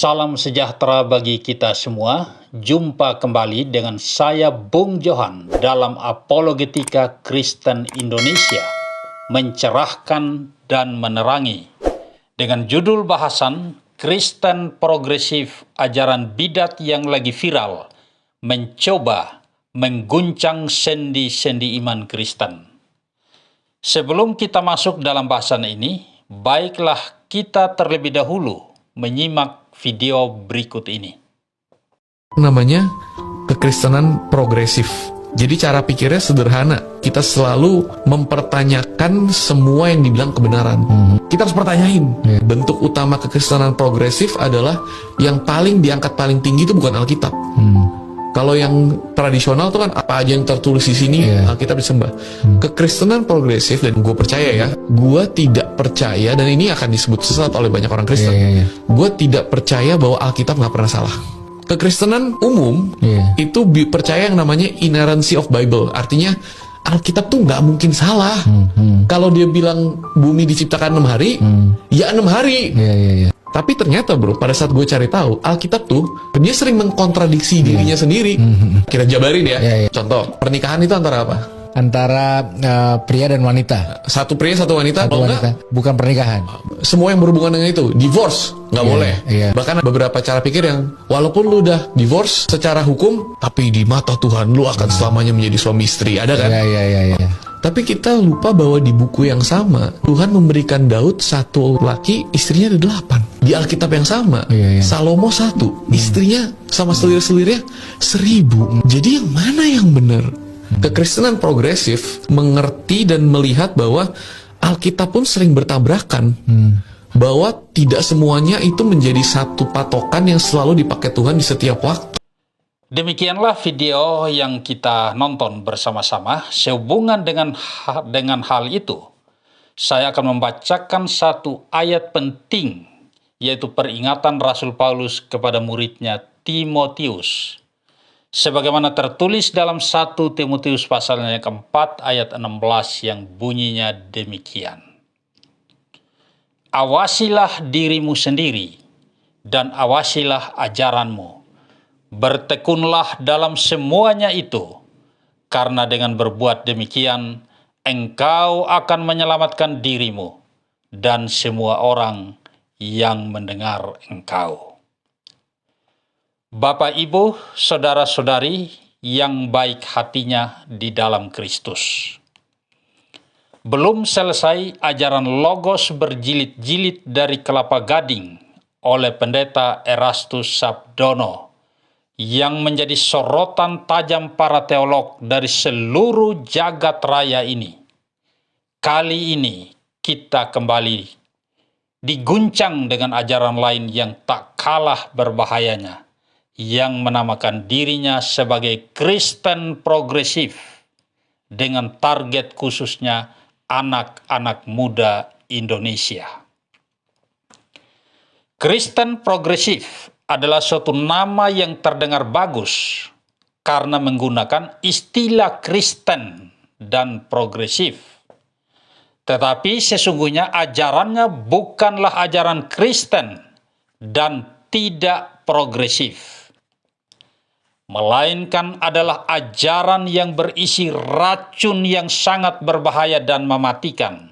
Salam sejahtera bagi kita semua. Jumpa kembali dengan saya Bung Johan dalam Apologetika Kristen Indonesia, mencerahkan dan menerangi, dengan judul bahasan Kristen Progresif, ajaran bidat yang lagi viral, mencoba mengguncang sendi-sendi iman Kristen. Sebelum kita masuk dalam bahasan ini, baiklah kita terlebih dahulu menyimak video berikut ini. Namanya kekristenan progresif. Jadi cara pikirnya sederhana. Kita selalu mempertanyakan semua yang dibilang kebenaran. Kita harus pertanyain. Bentuk utama kekristenan progresif adalah yang paling diangkat paling tinggi itu bukan Alkitab. Kalau yang tradisional tuh kan apa aja yang tertulis di sini Alkitab disembah. Kekristenan progresif, dan gue percaya ya, gue tidak percaya, dan ini akan disebut sesat oleh banyak orang Kristen. Gue tidak percaya bahwa Alkitab nggak pernah salah. Kekristenan umum itu percaya yang namanya inerrancy of Bible, artinya Alkitab tuh nggak mungkin salah. Kalau dia bilang bumi diciptakan 6 hari, ya 6 hari. Tapi ternyata bro, pada saat gue cari tahu, Alkitab tuh dia sering mengkontradiksi dirinya sendiri. Kita jabarin ya. Contoh, pernikahan itu antara apa? Antara pria dan wanita. Satu pria, satu wanita. Satu wanita. Bukan pernikahan. Semua yang berhubungan dengan itu, divorce nggak boleh. Bahkan beberapa cara pikir yang walaupun lu udah divorce secara hukum, tapi di mata Tuhan lu akan selamanya menjadi suami istri. Ada kan? Tapi kita lupa bahwa di buku yang sama Tuhan memberikan Daud satu laki, istrinya ada 8. Di Alkitab yang sama Salomo 1, istrinya sama selir-selirnya 1000. Jadi yang mana yang benar? Kekristenan progresif mengerti dan melihat bahwa Alkitab pun sering bertabrakan, bahwa tidak semuanya itu menjadi satu patokan yang selalu dipakai Tuhan di setiap waktu. Demikianlah video yang kita nonton bersama-sama. Sehubungan dengan hal itu, saya akan membacakan satu ayat penting, yaitu peringatan Rasul Paulus kepada muridnya Timotius. Sebagaimana tertulis dalam 1 Timotius pasalnya yang keempat ayat 16 yang bunyinya demikian. Awasilah dirimu sendiri dan awasilah ajaranmu. Bertekunlah dalam semuanya itu, karena dengan berbuat demikian, engkau akan menyelamatkan dirimu dan semua orang yang mendengar engkau. Bapak, Ibu, saudara-saudari yang baik hatinya di dalam Kristus. Belum selesai ajaran logos berjilid-jilid dari kelapa gading oleh pendeta Erastus Sabdono, yang menjadi sorotan tajam para teolog dari seluruh jagat raya ini. Kali ini kita kembali diguncang dengan ajaran lain yang tak kalah berbahayanya, yang menamakan dirinya sebagai Kristen progresif, dengan target khususnya anak-anak muda Indonesia. Kristen progresif adalah suatu nama yang terdengar bagus karena menggunakan istilah Kristen dan progresif. Tetapi sesungguhnya ajarannya bukanlah ajaran Kristen dan tidak progresif, melainkan adalah ajaran yang berisi racun yang sangat berbahaya dan mematikan,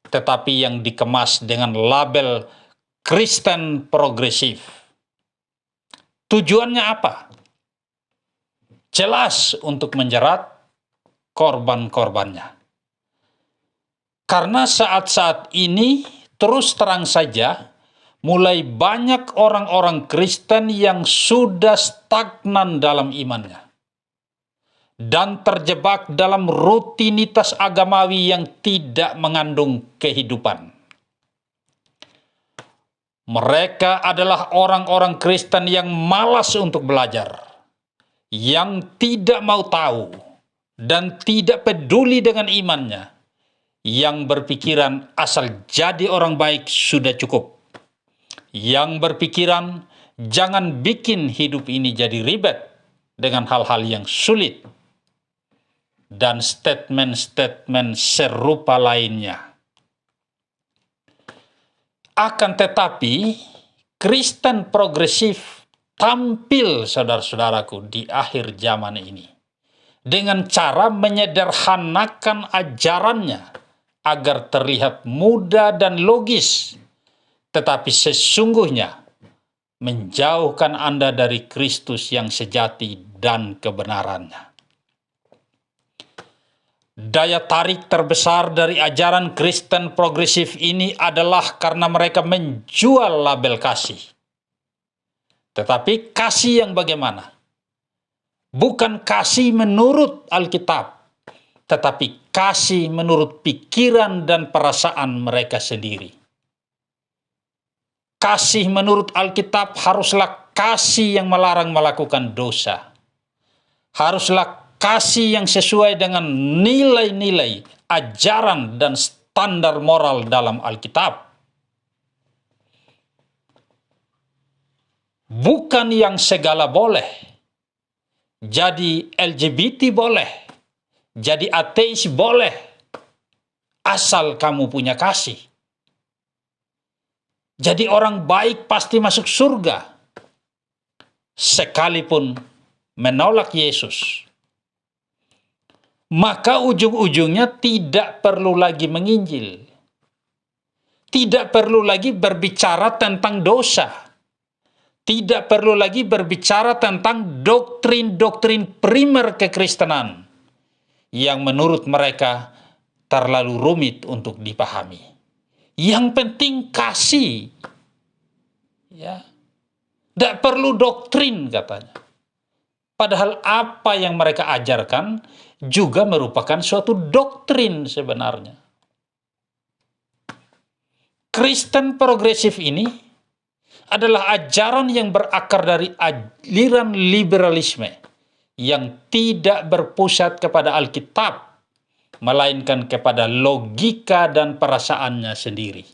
tetapi yang dikemas dengan label Kristen progresif. Tujuannya apa? Jelas untuk menjerat korban-korbannya. Karena saat-saat ini terus terang saja mulai banyak orang-orang Kristen yang sudah stagnan dalam imannya dan terjebak dalam rutinitas agamawi yang tidak mengandung kehidupan. Mereka adalah orang-orang Kristen yang malas untuk belajar, yang tidak mau tahu, dan tidak peduli dengan imannya, yang berpikiran asal jadi orang baik sudah cukup, yang berpikiran jangan bikin hidup ini jadi ribet dengan hal-hal yang sulit, dan statement-statement serupa lainnya. Akan tetapi, Kristen progresif tampil, saudara-saudaraku, di akhir zaman ini dengan cara menyederhanakan ajarannya agar terlihat mudah dan logis, tetapi sesungguhnya menjauhkan Anda dari Kristus yang sejati dan kebenarannya. Daya tarik terbesar dari ajaran Kristen progresif ini adalah karena mereka menjual label kasih. Tetapi kasih yang bagaimana? Bukan kasih menurut Alkitab, tetapi kasih menurut pikiran dan perasaan mereka sendiri. Kasih menurut Alkitab haruslah kasih yang melarang melakukan dosa. Haruslah kasih yang sesuai dengan nilai-nilai, ajaran, dan standar moral dalam Alkitab. Bukan yang segala boleh. Jadi LGBT boleh. Jadi ateis boleh. Asal kamu punya kasih. Jadi orang baik pasti masuk surga. Sekalipun menolak Yesus. Maka ujung-ujungnya tidak perlu lagi menginjil. Tidak perlu lagi berbicara tentang dosa. Tidak perlu lagi berbicara tentang doktrin-doktrin primer kekristenan yang menurut mereka terlalu rumit untuk dipahami. Yang penting kasih. Ya. Tidak perlu doktrin katanya. Padahal apa yang mereka ajarkan juga merupakan suatu doktrin sebenarnya. Kristen progresif ini adalah ajaran yang berakar dari aliran liberalisme yang tidak berpusat kepada Alkitab, melainkan kepada logika dan perasaannya sendiri.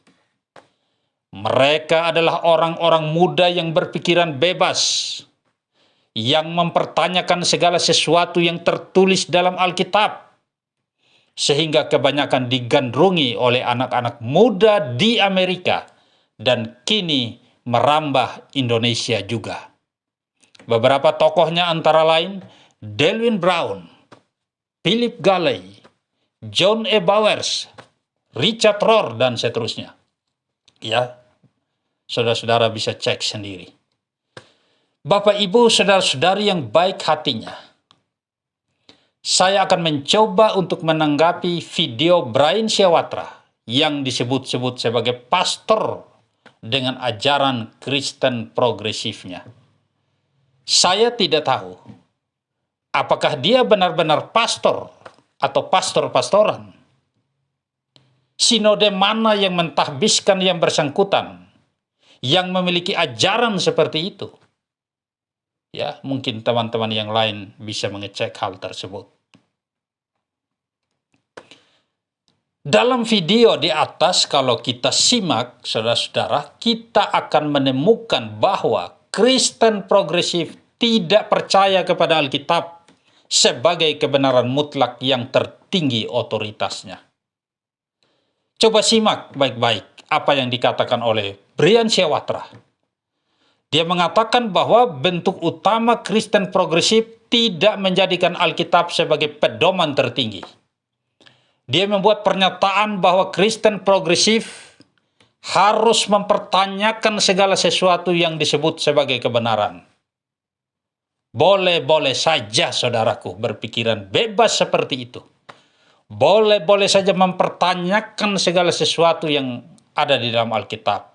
Mereka adalah orang-orang muda yang berpikiran bebas, yang mempertanyakan segala sesuatu yang tertulis dalam Alkitab, sehingga kebanyakan digandrungi oleh anak-anak muda di Amerika dan kini merambah Indonesia juga. Beberapa tokohnya antara lain Delwin Brown, Philip Galley, John E. Bowers, Richard Rohr, dan seterusnya. Ya, saudara-saudara bisa cek sendiri. Bapak, Ibu, saudara-saudari yang baik hatinya, saya akan mencoba untuk menanggapi video Brian Sewatra yang disebut-sebut sebagai pastor dengan ajaran Kristen progresifnya. Saya tidak tahu apakah dia benar-benar pastor atau pastor-pastoran. Sinode mana yang mentahbiskan yang bersangkutan, yang memiliki ajaran seperti itu? Ya, mungkin teman-teman yang lain bisa mengecek hal tersebut. Dalam video di atas, kalau kita simak, saudara-saudara, kita akan menemukan bahwa Kristen progresif tidak percaya kepada Alkitab sebagai kebenaran mutlak yang tertinggi otoritasnya. Coba simak baik-baik apa yang dikatakan oleh Brian Sewatra. Dia mengatakan bahwa bentuk utama Kristen progresif tidak menjadikan Alkitab sebagai pedoman tertinggi. Dia membuat pernyataan bahwa Kristen progresif harus mempertanyakan segala sesuatu yang disebut sebagai kebenaran. Boleh-boleh saja, saudaraku, berpikiran bebas seperti itu. Boleh-boleh saja mempertanyakan segala sesuatu yang ada di dalam Alkitab.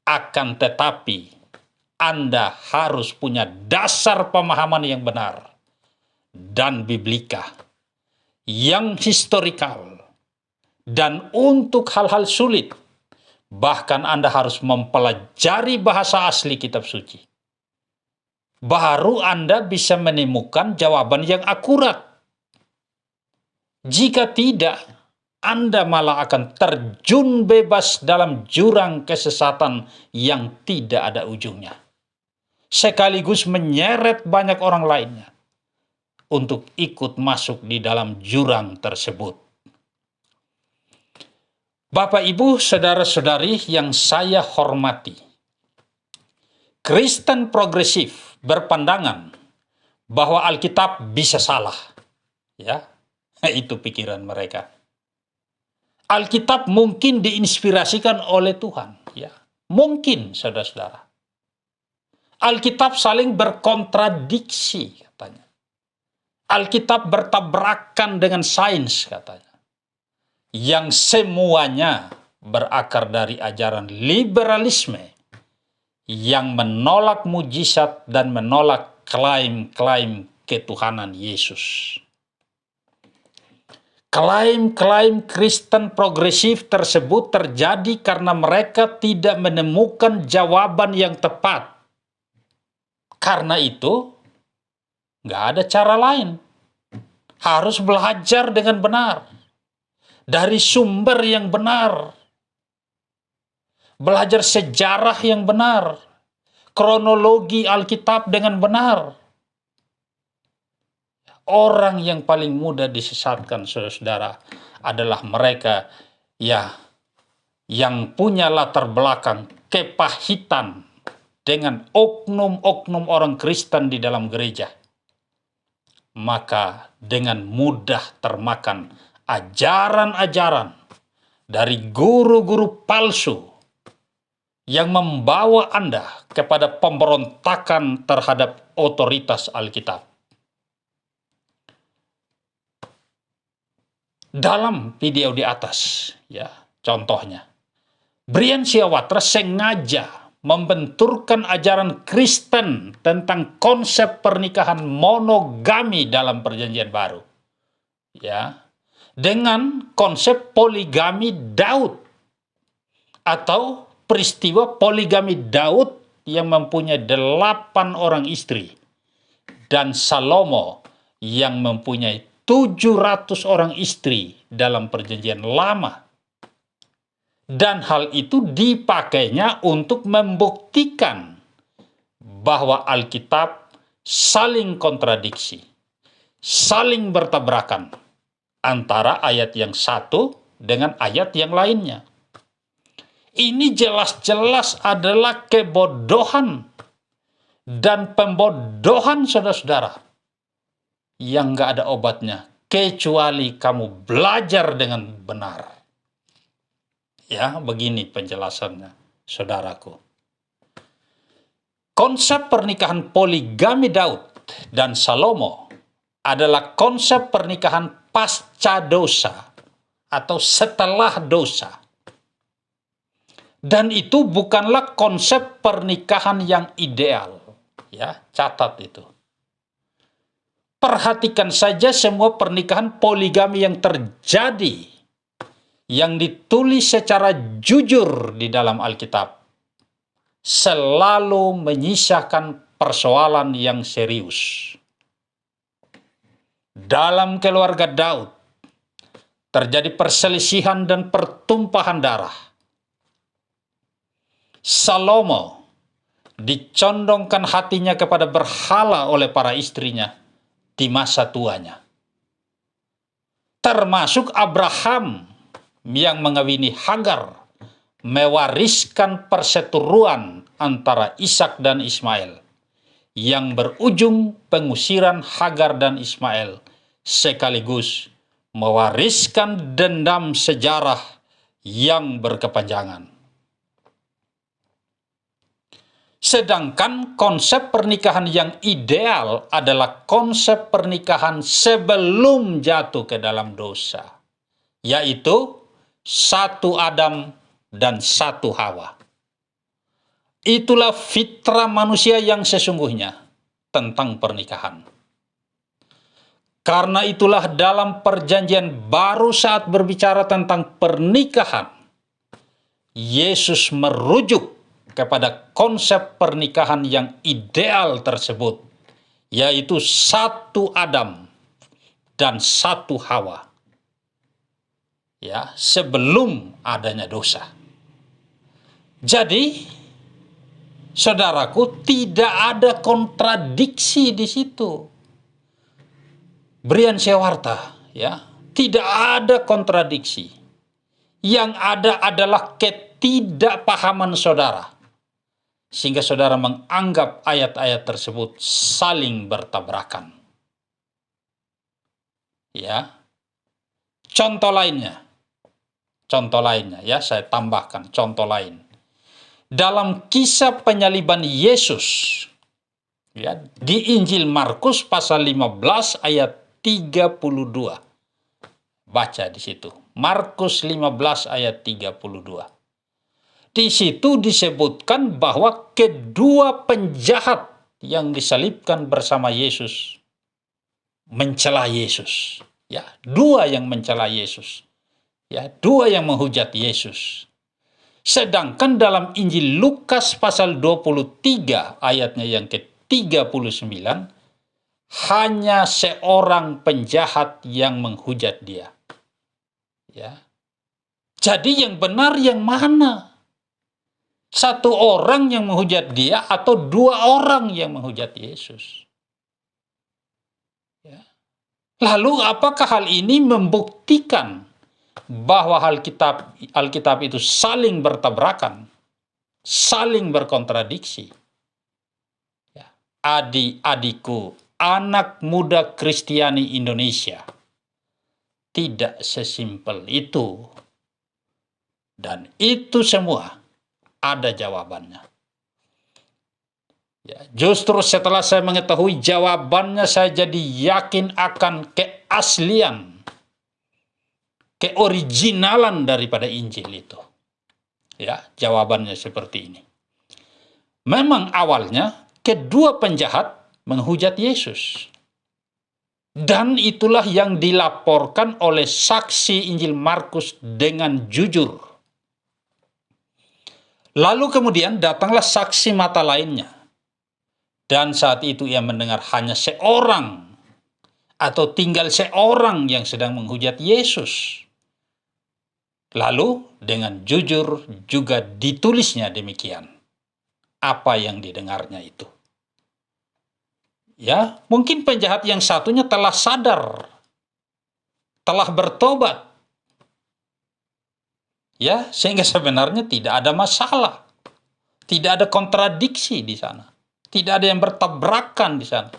Akan tetapi, Anda harus punya dasar pemahaman yang benar dan biblika, yang historikal, dan untuk hal-hal sulit, bahkan Anda harus mempelajari bahasa asli kitab suci. Baru Anda bisa menemukan jawaban yang akurat. Jika tidak, Anda malah akan terjun bebas dalam jurang kesesatan yang tidak ada ujungnya, sekaligus menyeret banyak orang lainnya untuk ikut masuk di dalam jurang tersebut. Bapak, Ibu, saudara-saudari yang saya hormati, Kristen progresif berpandangan bahwa Alkitab bisa salah. Ya, itu pikiran mereka. Alkitab mungkin diinspirasikan oleh Tuhan. Ya, mungkin, saudara-saudara. Alkitab saling berkontradiksi, katanya. Alkitab bertabrakan dengan sains, katanya. Yang semuanya berakar dari ajaran liberalisme yang menolak mujizat dan menolak klaim-klaim ketuhanan Yesus. Klaim-klaim Kristen progresif tersebut terjadi karena mereka tidak menemukan jawaban yang tepat. Karena itu, nggak ada cara lain. Harus belajar dengan benar. Dari sumber yang benar. Belajar sejarah yang benar. Kronologi Alkitab dengan benar. Orang yang paling mudah disesatkan, saudara-saudara, adalah mereka yang punya latar belakang kepahitan dengan oknum-oknum orang Kristen di dalam gereja. Maka dengan mudah termakan ajaran-ajaran dari guru-guru palsu yang membawa Anda kepada pemberontakan terhadap otoritas Alkitab. Dalam video di atas, ya, contohnya, Brian Siawatra sengaja membenturkan ajaran Kristen tentang konsep pernikahan monogami dalam Perjanjian Baru, ya, dengan konsep poligami Daud atau peristiwa poligami Daud yang mempunyai 8 orang istri dan Salomo yang mempunyai 700 orang istri dalam Perjanjian Lama. Dan hal itu dipakainya untuk membuktikan bahwa Alkitab saling kontradiksi, saling bertabrakan antara ayat yang satu dengan ayat yang lainnya. Ini jelas-jelas adalah kebodohan dan pembodohan, saudara-saudara, yang gak ada obatnya kecuali kamu belajar dengan benar. Ya, begini penjelasannya, saudaraku. Konsep pernikahan poligami Daud dan Salomo adalah konsep pernikahan pasca dosa atau setelah dosa. Dan itu bukanlah konsep pernikahan yang ideal. Ya, catat itu. Perhatikan saja semua pernikahan poligami yang terjadi, yang ditulis secara jujur di dalam Alkitab, selalu menyisakan persoalan yang serius. Dalam keluarga Daud, terjadi perselisihan dan pertumpahan darah. Salomo dicondongkan hatinya kepada berhala oleh para istrinya di masa tuanya. Termasuk Abraham yang mengawini Hagar, mewariskan perseteruan antara Ishak dan Ismail, yang berujung pengusiran Hagar dan Ismail, sekaligus mewariskan dendam sejarah yang berkepanjangan. Sedangkan konsep pernikahan yang ideal adalah konsep pernikahan sebelum jatuh ke dalam dosa, yaitu satu Adam dan satu Hawa. Itulah fitrah manusia yang sesungguhnya tentang pernikahan. Karena itulah dalam Perjanjian Baru saat berbicara tentang pernikahan, Yesus merujuk kepada konsep pernikahan yang ideal tersebut, yaitu satu Adam dan satu Hawa. Ya, sebelum adanya dosa. Jadi, saudaraku, tidak ada kontradiksi di situ. Brian Siawatra, ya, tidak ada kontradiksi. Yang ada adalah ketidakpahaman saudara sehingga saudara menganggap ayat-ayat tersebut saling bertabrakan. Ya. Contoh lainnya ya, saya tambahkan contoh lain. Dalam kisah penyaliban Yesus, ya, di Injil Markus pasal 15 ayat 32. Baca di situ. Markus 15 ayat 32. Di situ disebutkan bahwa kedua penjahat yang disalibkan bersama Yesus mencela Yesus. Ya, dua yang mencela Yesus. Ya, dua yang menghujat Yesus. Sedangkan dalam Injil Lukas pasal 23 ayatnya yang ke-39, hanya seorang penjahat yang menghujat dia. Ya. Jadi yang benar yang mana? Satu orang yang menghujat dia atau dua orang yang menghujat Yesus? Ya. Lalu apakah hal ini membuktikan bahwa Alkitab itu saling bertabrakan, saling berkontradiksi? Ya. Adik-adikku, anak muda Kristiani Indonesia, tidak sesimpel itu. Dan itu semua ada jawabannya. Ya, justru setelah saya mengetahui jawabannya, saya jadi yakin akan keaslian, keoriginalan daripada Injil itu. Ya, jawabannya seperti ini. Memang awalnya kedua penjahat menghujat Yesus. Dan itulah yang dilaporkan oleh saksi Injil Markus dengan jujur. Lalu kemudian datanglah saksi mata lainnya. Dan saat itu ia mendengar hanya seorang atau tinggal seorang yang sedang menghujat Yesus. Lalu dengan jujur juga ditulisnya demikian. Apa yang didengarnya itu. Ya, mungkin penjahat yang satunya telah sadar, telah bertobat. Ya, sehingga sebenarnya tidak ada masalah. Tidak ada kontradiksi di sana. Tidak ada yang bertabrakan di sana.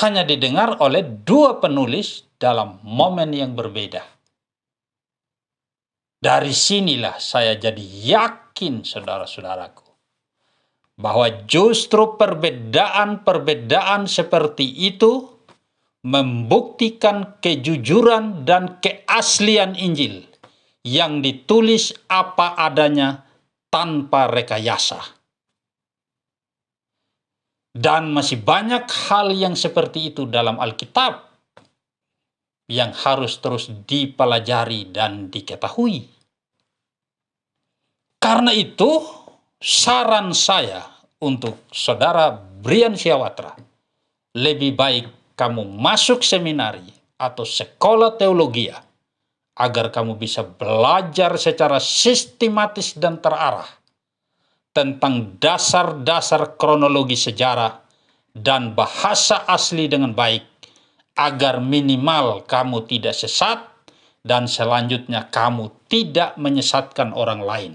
Hanya didengar oleh dua penulis dalam momen yang berbeda. Dari sinilah saya jadi yakin, saudara-saudaraku, bahwa justru perbedaan-perbedaan seperti itu membuktikan kejujuran dan keaslian Injil yang ditulis apa adanya tanpa rekayasa. Dan masih banyak hal yang seperti itu dalam Alkitab yang harus terus dipelajari dan diketahui. Karena itu, saran saya untuk saudara Brian Syawatra, lebih baik kamu masuk seminari atau sekolah teologi agar kamu bisa belajar secara sistematis dan terarah tentang dasar-dasar kronologi sejarah dan bahasa asli dengan baik, agar minimal kamu tidak sesat dan selanjutnya kamu tidak menyesatkan orang lain.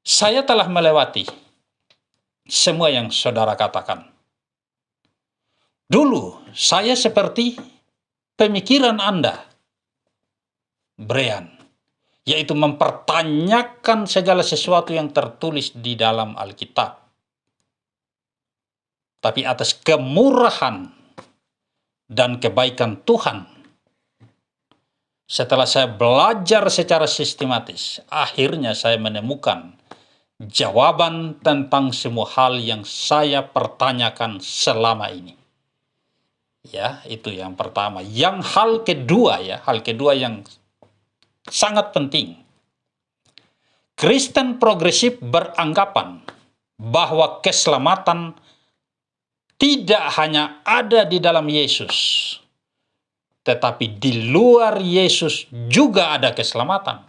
Saya telah melewati semua yang saudara katakan. Dulu saya seperti pemikiran Anda, Brian, yaitu mempertanyakan segala sesuatu yang tertulis di dalam Alkitab. Tapi atas kemurahan dan kebaikan Tuhan, setelah saya belajar secara sistematis, akhirnya saya menemukan jawaban tentang semua hal yang saya pertanyakan selama ini. Ya, itu yang pertama. Yang hal kedua yang sangat penting. Kristen progresif beranggapan bahwa keselamatan tidak hanya ada di dalam Yesus, tetapi di luar Yesus juga ada keselamatan.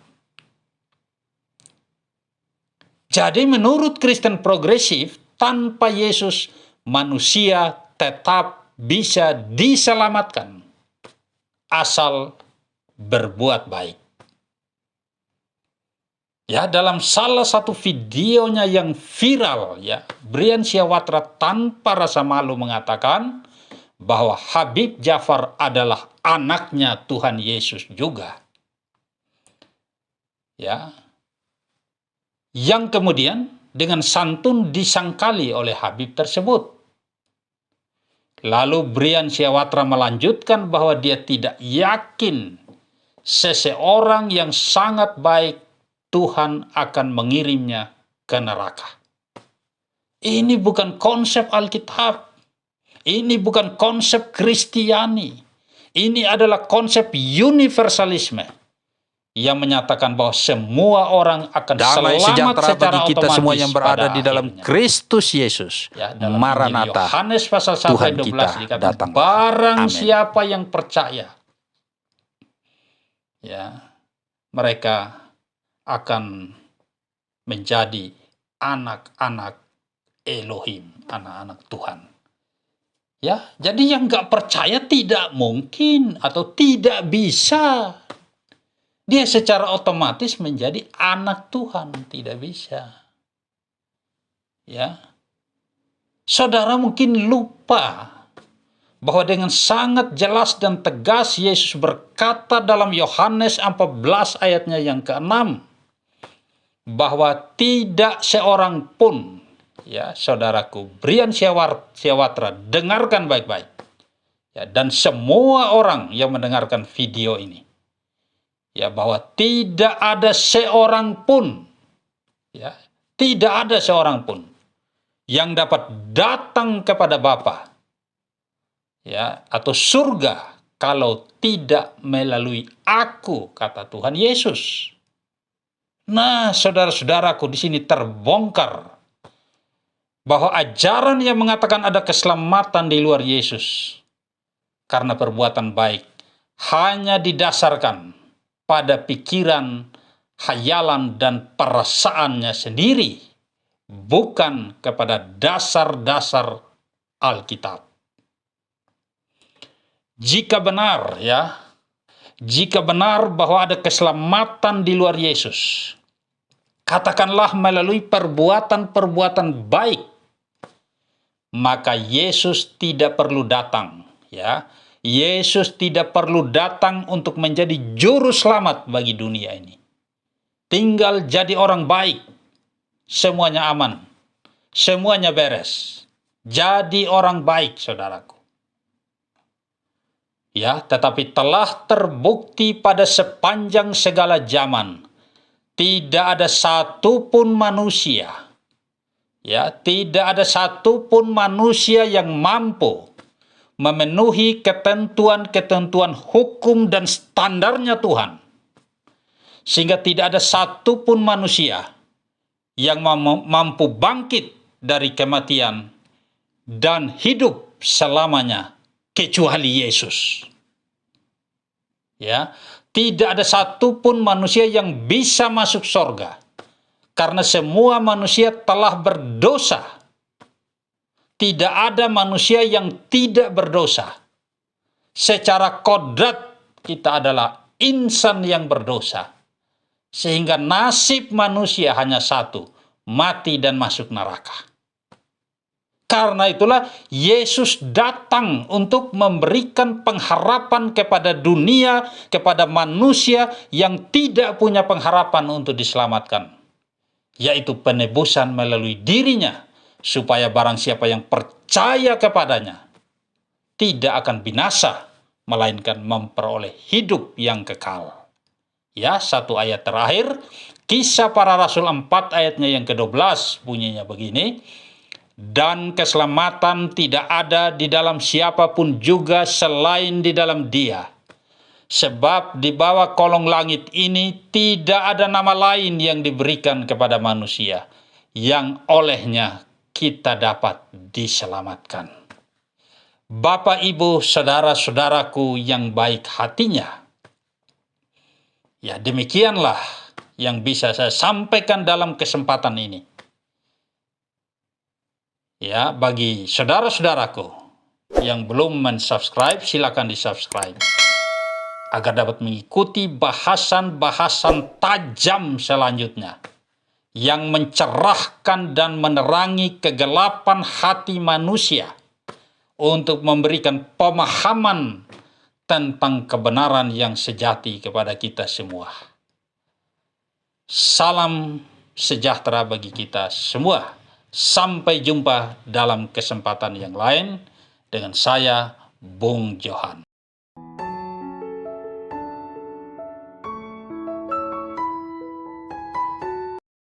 Jadi menurut Kristen progresif, tanpa Yesus manusia tetap bisa diselamatkan asal berbuat baik. Ya, dalam salah satu videonya yang viral, ya, Brian Syawatra tanpa rasa malu mengatakan bahwa Habib Ja'far adalah anaknya Tuhan Yesus juga. Ya. Yang kemudian dengan santun disangkali oleh Habib tersebut. Lalu Brian Syawatra melanjutkan bahwa dia tidak yakin seseorang yang sangat baik Tuhan akan mengirimnya ke neraka. Ini bukan konsep Alkitab. Ini bukan konsep Kristiani. Ini adalah konsep universalisme yang menyatakan bahwa semua orang akan damai selamat sejahtera secara bagi kita otomatis semua yang berada pada di dalam akhirnya. Kristus Yesus. Ya, dalam Injil Maranatha, Yohanes pasal 1 Tuhan ayat 12 kita dikatakan, datang. barang Amin. siapa yang percaya, ya, mereka akan menjadi anak-anak Elohim, anak-anak Tuhan. Ya, jadi yang nggak percaya tidak mungkin atau tidak bisa. Dia secara otomatis menjadi anak Tuhan, tidak bisa. Ya. Saudara mungkin lupa bahwa dengan sangat jelas dan tegas Yesus berkata dalam Yohanes 14 ayatnya yang ke-6 bahwa tidak seorang pun, ya saudaraku, Brian Syawatra, dengarkan baik-baik, ya, dan semua orang yang mendengarkan video ini, ya, bahwa tidak ada seorang pun, ya, tidak ada seorang pun yang dapat datang kepada Bapa, ya, atau surga kalau tidak melalui aku, kata Tuhan Yesus. Nah, saudara-saudaraku, di sini terbongkar bahwa ajaran yang mengatakan ada keselamatan di luar Yesus karena perbuatan baik hanya didasarkan pada pikiran, khayalan, dan perasaannya sendiri, bukan kepada dasar-dasar Alkitab. Jika benar, ya, jika benar bahwa ada keselamatan di luar Yesus, katakanlah melalui perbuatan-perbuatan baik, maka Yesus tidak perlu datang, ya. Yesus tidak perlu datang untuk menjadi juru selamat bagi dunia ini. Tinggal jadi orang baik, semuanya aman, semuanya beres. Jadi orang baik, saudaraku. Ya, tetapi telah terbukti pada sepanjang segala zaman, tidak ada satupun manusia, ya, tidak ada satupun manusia yang mampu memenuhi ketentuan-ketentuan hukum dan standarnya Tuhan, sehingga tidak ada satupun manusia yang mampu bangkit dari kematian dan hidup selamanya kecuali Yesus. Ya, tidak ada satupun manusia yang bisa masuk surga karena semua manusia telah berdosa. Tidak ada manusia yang tidak berdosa. Secara kodrat kita adalah insan yang berdosa. Sehingga nasib manusia hanya satu, mati dan masuk neraka. Karena itulah Yesus datang untuk memberikan pengharapan kepada dunia, kepada manusia yang tidak punya pengharapan untuk diselamatkan, yaitu penebusan melalui dirinya, supaya barang siapa yang percaya kepadanya tidak akan binasa, melainkan memperoleh hidup yang kekal. Ya, satu ayat terakhir, Kisah Para Rasul 4 ayatnya yang ke-12 bunyinya begini, dan keselamatan tidak ada di dalam siapapun juga selain di dalam Dia. Sebab di bawah kolong langit ini tidak ada nama lain yang diberikan kepada manusia, yang olehnya kita dapat diselamatkan. Bapak, Ibu, saudara-saudaraku yang baik hatinya, ya demikianlah yang bisa saya sampaikan dalam kesempatan ini. Ya, bagi saudara-saudaraku yang belum mensubscribe, silakan di-subscribe. agar dapat mengikuti bahasan-bahasan tajam selanjutnya yang mencerahkan dan menerangi kegelapan hati manusia untuk memberikan pemahaman tentang kebenaran yang sejati kepada kita semua. Salam sejahtera bagi kita semua. Sampai jumpa dalam kesempatan yang lain dengan saya, Bung Johan.